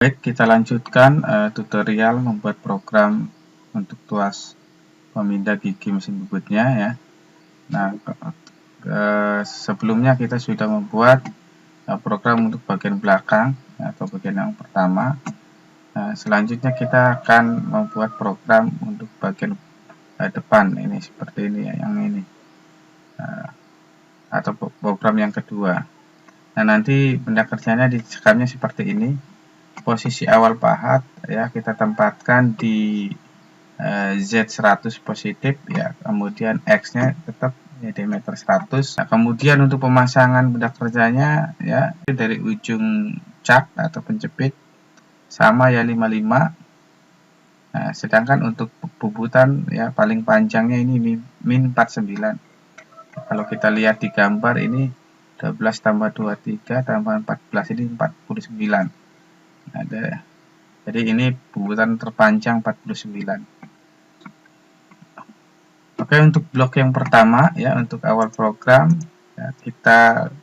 Baik, kita lanjutkan tutorial membuat program untuk tuas pemindah gigi mesin bubutnya ya. Nah, sebelumnya kita sudah membuat program untuk bagian belakang atau bagian yang pertama. Selanjutnya kita akan membuat program untuk bagian depan ini seperti ini ya, yang ini atau program yang kedua. Nah, nanti benda kerjanya dicekamnya seperti ini. Posisi awal pahat ya kita tempatkan di Z100 positif ya, kemudian X-nya tetap ya, diameter 100. Nah, kemudian untuk pemasangan benda kerjanya ya dari ujung cak atau penjepit sama ya 55. Nah, sedangkan untuk bubutan ya paling panjangnya ini min 49. Kalau kita lihat di gambar ini 12 tambah 23 tambah 14 ini 49. Ada. Jadi ini bubutan terpanjang 49. Oke, untuk blok yang pertama ya, untuk awal program ya, kita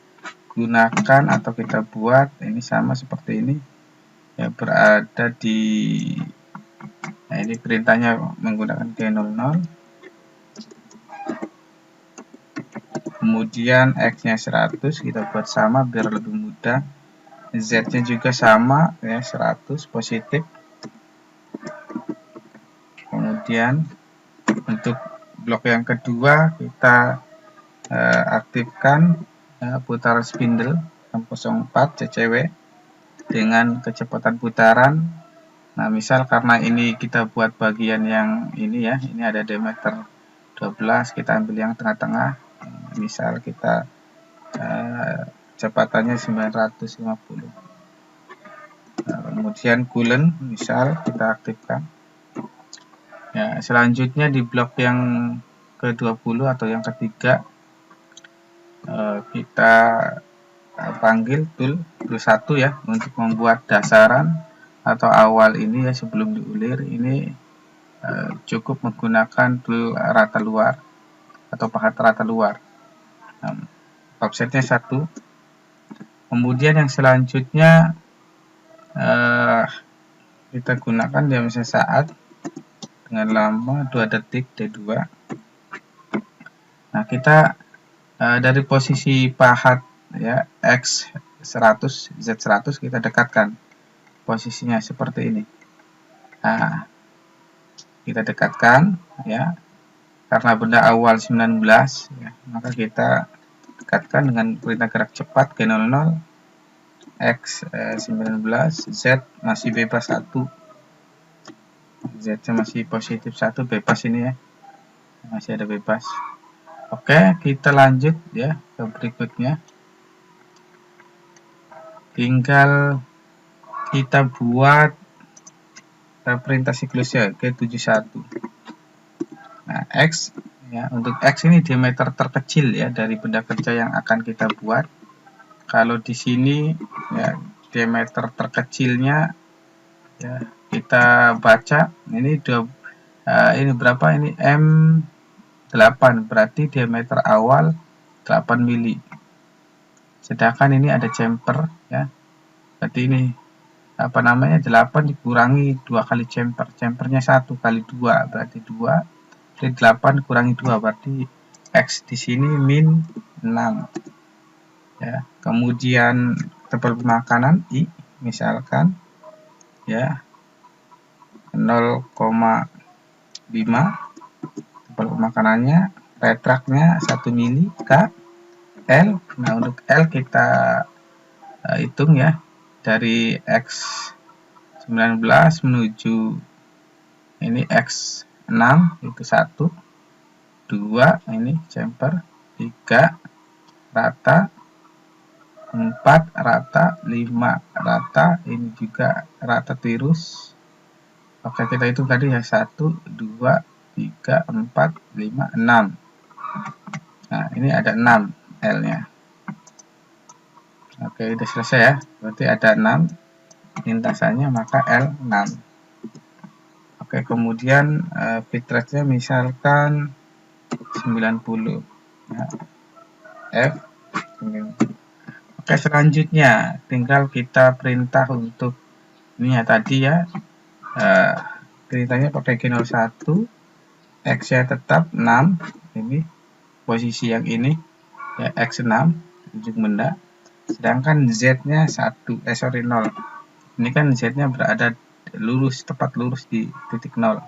gunakan atau kita buat ini sama seperti ini ya, berada di ini perintahnya menggunakan G00, kemudian X-nya 100 kita buat sama biar lebih mudah, Z-nya juga sama ya 100 positif. Kemudian untuk blok yang kedua kita aktifkan putar spindle 604 CCW dengan kecepatan putaran. Nah, misal karena ini kita buat bagian yang ini ya, ini ada diameter 12, kita ambil yang tengah-tengah. Misal kita kecepatannya 950. Nah, kemudian coolant misal kita aktifkan. Ya, selanjutnya di blok yang ke-20 atau yang ketiga kita panggil tool 1 ya untuk membuat dasaran atau awal ini ya sebelum diulir. Ini cukup menggunakan tool rata luar atau pahat rata luar. Offsetnya 1. Kemudian yang selanjutnya kita gunakan diameter saat dengan lama 2 detik D2. Nah, kita dari posisi pahat ya X100 Z100 kita dekatkan posisinya seperti ini. Nah, kita dekatkan ya, karena benda awal 19 ya, maka kita dekatkan dengan perintah gerak cepat G00 X19 Z masih bebas 1, Z masih positif 1, bebas ini ya, masih ada bebas. Oke, kita lanjut ya ke berikutnya. Tinggal kita buat perintah siklusnya G71. Nah, X ya, untuk X ini diameter terkecil ya dari benda kerja yang akan kita buat. Kalau di sini ya diameter terkecilnya ya kita baca ini ini berapa, ini M8, berarti diameter awal 8 mili. Sedangkan ini ada chamfer ya, berarti ini apa namanya 8 dikurangi 2 kali chamfer, chamfernya 1 kali 2 berarti 2, jadi 8 kurangi 2 berarti X di sini min 6 ya. Kemudian tebal pemakanan I misalkan ya 0,5 tebal pemakanannya, retraknya 1 mili K L. Nah, untuk L kita hitung ya dari X19 menuju ini X6 itu 1, 2 ini chamfer, 3 rata, 4 rata, 5 rata, ini juga rata tirus. Oke, kita hitung tadi ya 1, 2, 3, 4, 5, 6. Nah, ini ada 6 L-nya. Oke, udah selesai ya. Berarti ada 6 lintasannya, maka L6. Oke, kemudian bitrate-nya misalkan 90 ya. F 90. Oke, selanjutnya tinggal kita perintah untuk Ini ya tadi ya, perintahnya pakai G01, X-nya tetap 6, ini posisi yang ini ya, X6 ujung benda, sedangkan Z-nya 0. Ini kan Z-nya berada lurus, tepat lurus di titik 0.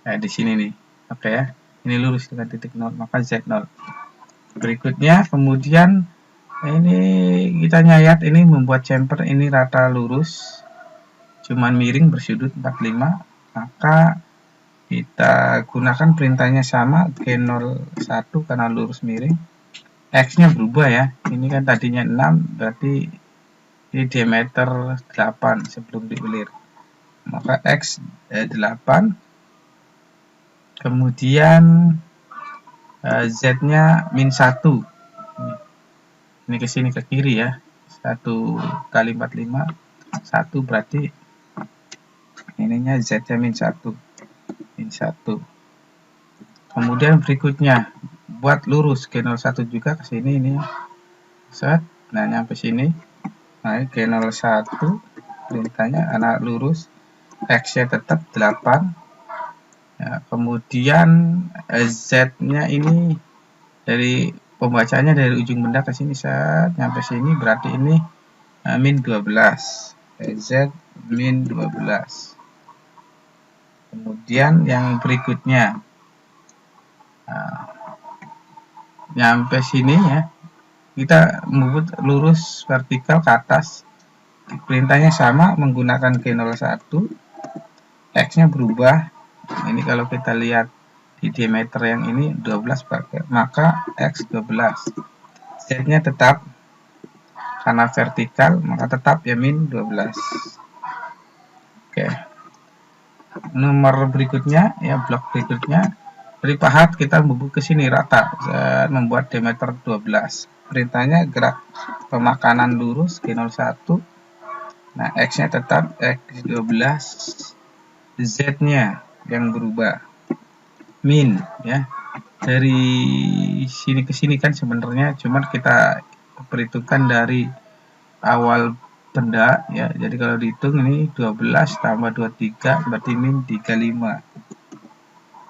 Di sini nih. Oke ya. Ini lurus dengan titik 0, maka Z0. Berikutnya kemudian ini kita nyayat, ini membuat chamfer ini rata lurus, cuman miring bersudut 45, maka kita gunakan perintahnya sama, G01 karena lurus miring. X-nya berubah ya. Ini kan tadinya 6, berarti ini diameter 8 sebelum diulir. Maka X 8. Kemudian Z-nya -1. Ini ke sini ke kiri ya. 1 kali 45, 1 berarti ininya Z-nya -1. Kemudian berikutnya buat lurus G01 juga ke sini ini. Set. Nah, nyampe sini. Nah, G01 perintahnya anak lurus, X-nya tetap 8. Ya, kemudian Z-nya ini dari pembacaannya dari ujung benda ke sini, set, nyampe sini berarti ini -12. Z -12. Kemudian yang berikutnya, nyampe sini ya, kita membuat lurus vertikal ke atas. Perintahnya sama, menggunakan G01. X-nya berubah. Ini kalau kita lihat di diameter yang ini 12 pakai, maka X 12. Z-nya tetap, karena vertikal maka tetap ya -12. Oke. Nomor berikutnya ya, blok berikutnya dari pahat kita bubuk ke sini rata, membuat diameter 12. Perintahnya gerak pemakanan lurus G01. Nah, X-nya tetap X12. Z-nya yang berubah, min ya. Dari sini ke sini kan sebenarnya cuman kita perhitungkan dari awal benda ya. Jadi kalau dihitung ini 12 tambah 23 berarti min 35.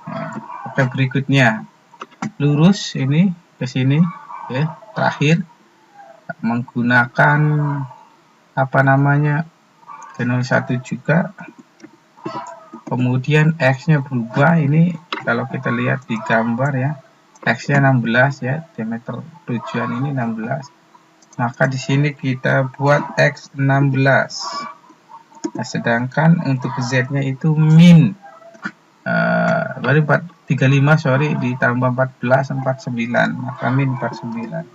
Nah, oke, berikutnya lurus ini ke sini ya. Terakhir menggunakan apa namanya, G01 juga. Kemudian X-nya berubah, ini kalau kita lihat di gambar ya, X-nya 16 ya, diameter tujuan ini 16. Maka di sini kita buat X16. Nah, sedangkan untuk Z-nya itu min berarti 35, sorry, ditambah 14 49, maka min 49.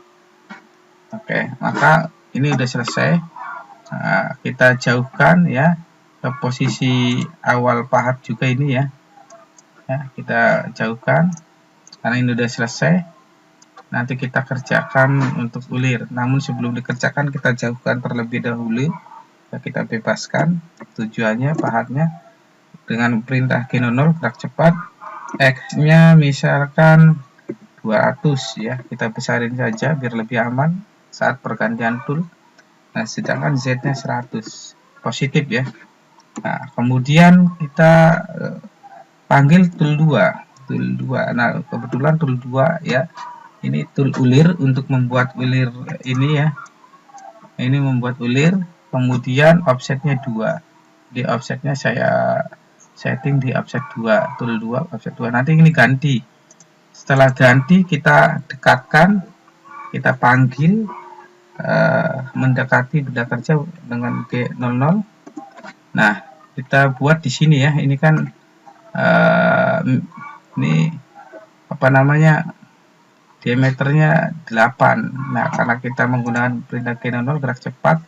Oke, maka ini udah selesai. Nah, kita jauhkan ya ke posisi awal pahat juga ini ya. Kita jauhkan karena ini udah selesai. Nanti kita kerjakan untuk ulir. Namun sebelum dikerjakan kita jauhkan terlebih dahulu. Kita bebaskan. Tujuannya pahatnya dengan perintah G00 gerak cepat. X-nya misalkan 200 ya. Kita besarin saja biar lebih aman saat pergantian tool. Nah, sedangkan Z-nya 100. Positif ya. Nah, kemudian kita panggil tool 2. Nah, kebetulan tool 2 ya. Ini tool ulir untuk membuat ulir ini ya. Ini membuat ulir, kemudian offsetnya 2. Di offsetnya saya setting di offset 2, tool 2, offset 2. Nanti ini ganti. Setelah ganti kita dekatkan, kita panggil mendekati benda kerja dengan G00. Nah, kita buat di sini ya. Ini kan ini apa namanya, diameternya 8. Nah, karena kita menggunakan perintah G00 gerak cepat,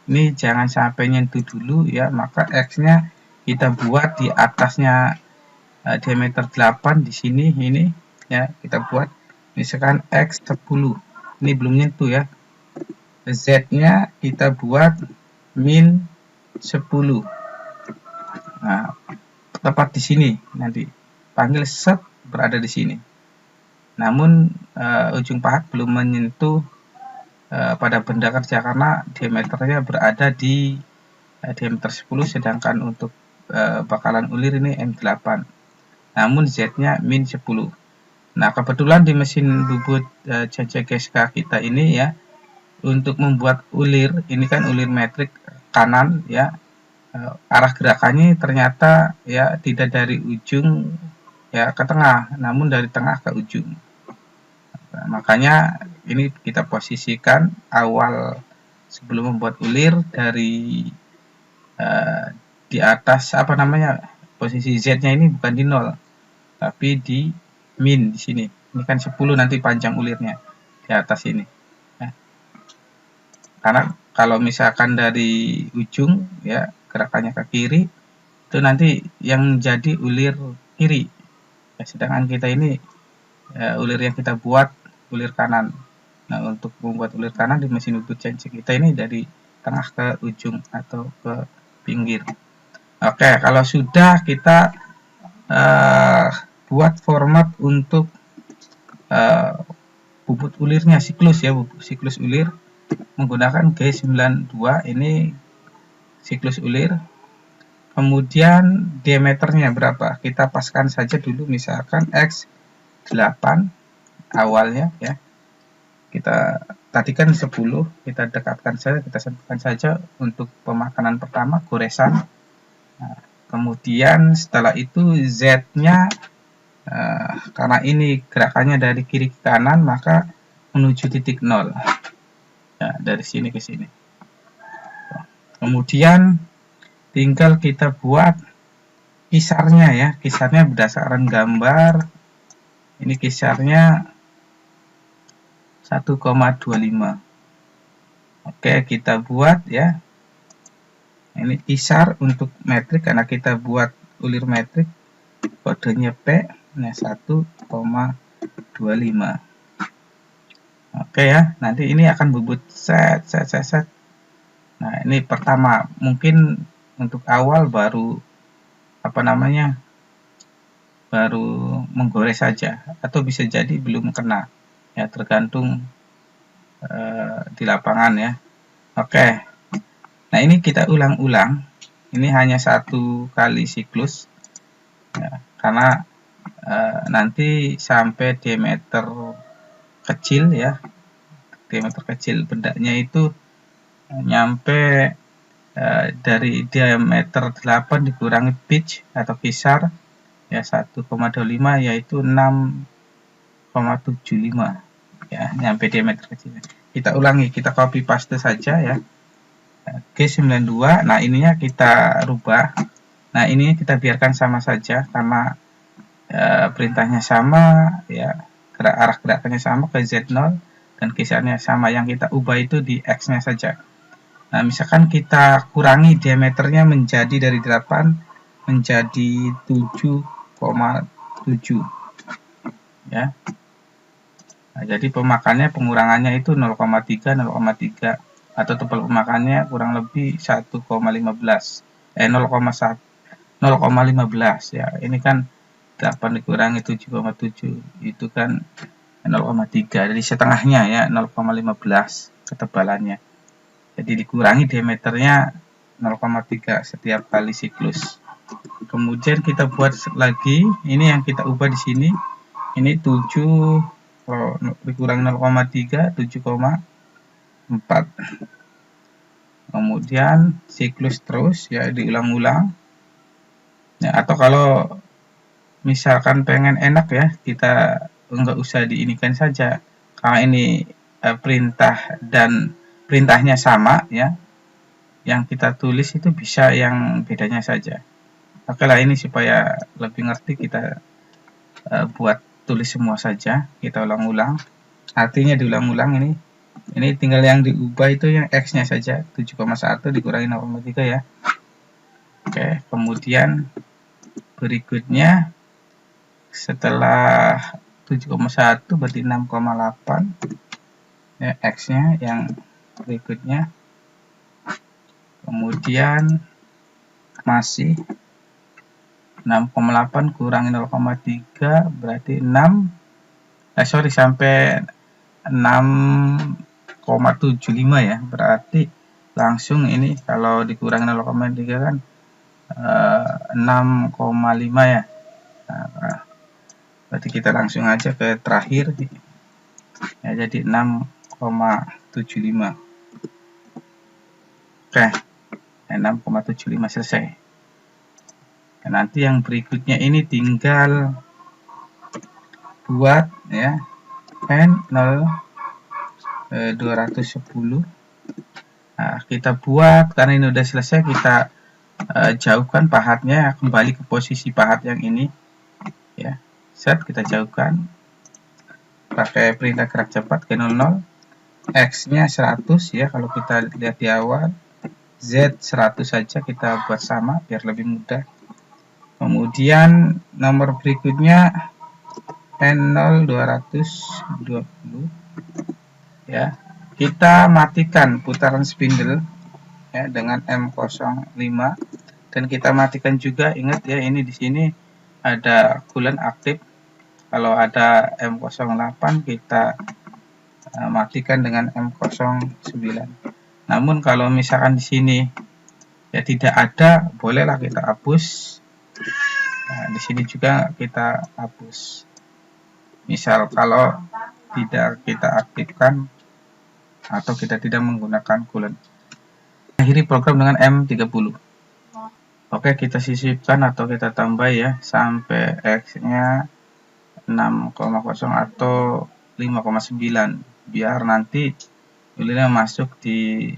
ini jangan sampai nyentuh dulu ya, maka X-nya kita buat di atasnya diameter 8 di sini ini ya, kita buat misalkan X10. Ini belum nyentuh ya. Z-nya kita buat min 10. Nah, tepat di sini nanti panggil set berada di sini. Namun ujung pahat belum menyentuh pada benda kerja karena diameternya berada di diameter 10, sedangkan untuk bakalan ulir ini M8. Namun Z-nya min 10. Nah, kebetulan di mesin bubut CCGSK kita ini ya, untuk membuat ulir, ini kan ulir metrik kanan ya, arah gerakannya ternyata ya tidak dari ujung ya ke tengah, namun dari tengah ke ujung. Nah, makanya ini kita posisikan awal sebelum membuat ulir dari di atas apa namanya, posisi Z-nya ini bukan di 0, tapi di min di sini. Ini kan 10 nanti panjang ulirnya di atas ini. Ya. Karena kalau misalkan dari ujung ya gerakannya ke kiri, itu nanti yang jadi ulir kiri. Ya, sedangkan kita ini ulir yang kita buat ulir kanan. Nah, untuk membuat ulir kanan di mesin bubut CNC kita ini dari tengah ke ujung atau ke pinggir. Oke, kalau sudah kita buat format untuk bubut ulirnya, siklus ya, siklus ulir menggunakan G92, ini siklus ulir. Kemudian diameternya berapa? Kita paskan saja dulu, misalkan X8 awalnya ya. Kita tadi kan 10, kita dekatkan saja, kita sebutkan saja untuk pemakanan pertama, goresan. Nah, kemudian setelah itu Z-nya karena ini gerakannya dari kiri ke kanan, maka menuju titik 0 ya, dari sini ke sini. Kemudian tinggal kita buat kisarnya ya, kisarnya berdasarkan gambar. Ini kisarnya 1,25. Oke, kita buat ya. Ini kisar untuk metrik karena kita buat ulir metrik, kodenya P. Nah, 1,25. Oke ya, nanti ini akan bubut set. Nah, ini pertama, mungkin untuk awal baru apa namanya, baru menggores saja, atau bisa jadi belum kena ya, tergantung di lapangan ya. Oke, nah ini kita ulang-ulang, ini hanya 1 kali siklus ya, karena nanti sampai diameter kecil ya, diameter kecil bedaknya itu nyampe dari diameter 8 dikurangi pitch atau kisar ya 1,25, yaitu 6,75 ya, nyampe diameter kecil. Kita ulangi, kita copy paste saja ya, G92. Nah, ininya kita rubah. Nah, ini kita biarkan sama saja karena perintahnya sama ya, arah gerakannya sama ke Z0 dan kisarnya sama. Yang kita ubah itu di X-nya saja. Nah, misalkan kita kurangi diameternya menjadi dari 8 menjadi 7,7 ya. Nah, jadi pemakannya, pengurangannya itu 0,3 atau tebal pemakannya kurang lebih 1,15 0,15 ya. Ini kan 8 dikurangi 7,7 itu kan 0,3, jadi setengahnya ya, 0,15 ketebalannya. Jadi dikurangi diameternya 0,3 setiap kali siklus. Kemudian kita buat lagi, ini yang kita ubah di sini. Ini 7 dikurangi 0,3, 7,4. Kemudian siklus terus ya, diulang-ulang. Ya, atau kalau misalkan pengen enak ya, kita enggak usah diinikan saja, karena ini perintah dan perintahnya sama ya, yang kita tulis itu bisa yang bedanya saja. Oke lah, ini supaya lebih ngerti kita buat tulis semua saja, kita ulang-ulang, artinya diulang-ulang. Ini tinggal yang diubah itu yang X nya saja, 7,1 dikurangi 0,3 ya. Oke, kemudian berikutnya setelah 7,1 berarti 6,8 ya, X nya yang berikutnya. Kemudian masih 6,8 kurangi 0,3 berarti 6 sampai 6,75 ya, berarti langsung ini kalau dikurangi 0,3 kan 6,5 ya. Nah, berarti kita langsung aja ke terakhir ya, jadi 6,75. Oke, 6,75 selesai. Nah, nanti yang berikutnya ini tinggal buat ya N0 210. Nah, kita buat, karena ini udah selesai, kita jauhkan pahatnya kembali ke posisi pahat yang ini ya. Set, kita jauhkan pakai perintah gerak cepat ke 00. X nya 100 ya, kalau kita lihat di awal. Z 100 saja kita buat sama biar lebih mudah. Kemudian nomor berikutnya N0 220 ya. Kita matikan putaran spindle ya dengan M05, dan kita matikan juga, ingat ya, ini di sini ada coolant aktif. Kalau ada M08 kita matikan dengan M09. Namun kalau misalkan di sini ya tidak ada, bolehlah kita hapus. Nah, di sini juga kita hapus. Misal kalau tidak kita aktifkan atau kita tidak menggunakan coolant. Akhiri program dengan M30. Oke, kita sisipkan atau kita tambah ya sampai X-nya 6,0 atau 5,9 biar nanti nilainya masuk di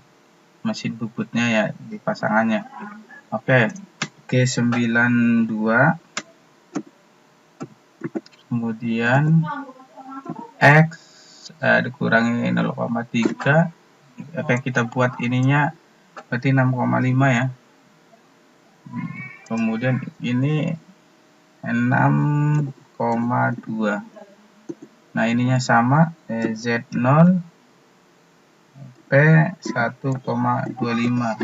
mesin bubutnya ya, di pasangannya. Oke, G92, kemudian X dikurangi 0,3. Oke, kita buat ininya berarti 6,5 ya. Kemudian ini 6,2. Nah, ininya sama, Z0 P 1,25.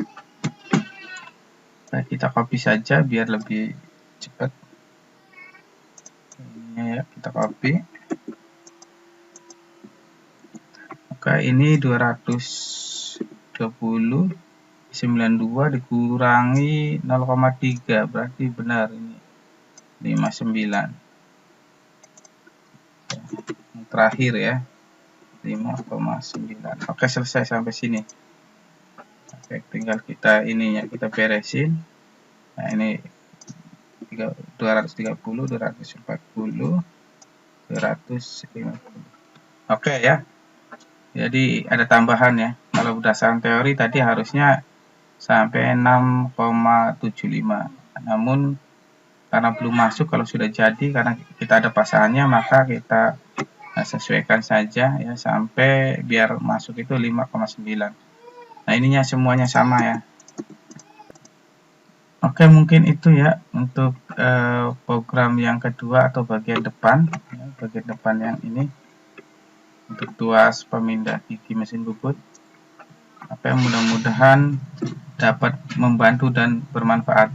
Nah, kita copy saja biar lebih cepat. Ini ya, kita copy. Oke, ini 220 92 dikurangi 0,3 berarti benar ini 59. Yang terakhir ya, 5,9. Oke, selesai sampai sini. Oke, tinggal kita ininya kita beresin. Nah, ini 230, 240, 250. Oke ya. Jadi ada tambahan ya. Kalau berdasarkan teori tadi harusnya sampai 6,75. Namun karena belum masuk, kalau sudah jadi karena kita ada pasangannya, maka kita sesuaikan saja ya sampai biar masuk itu 5,9. Nah, ininya semuanya sama ya. Oke, mungkin itu ya untuk program yang kedua atau bagian depan ya, bagian depan yang ini untuk tuas pemindah gigi mesin bubut. Mudah-mudahan dapat membantu dan bermanfaat.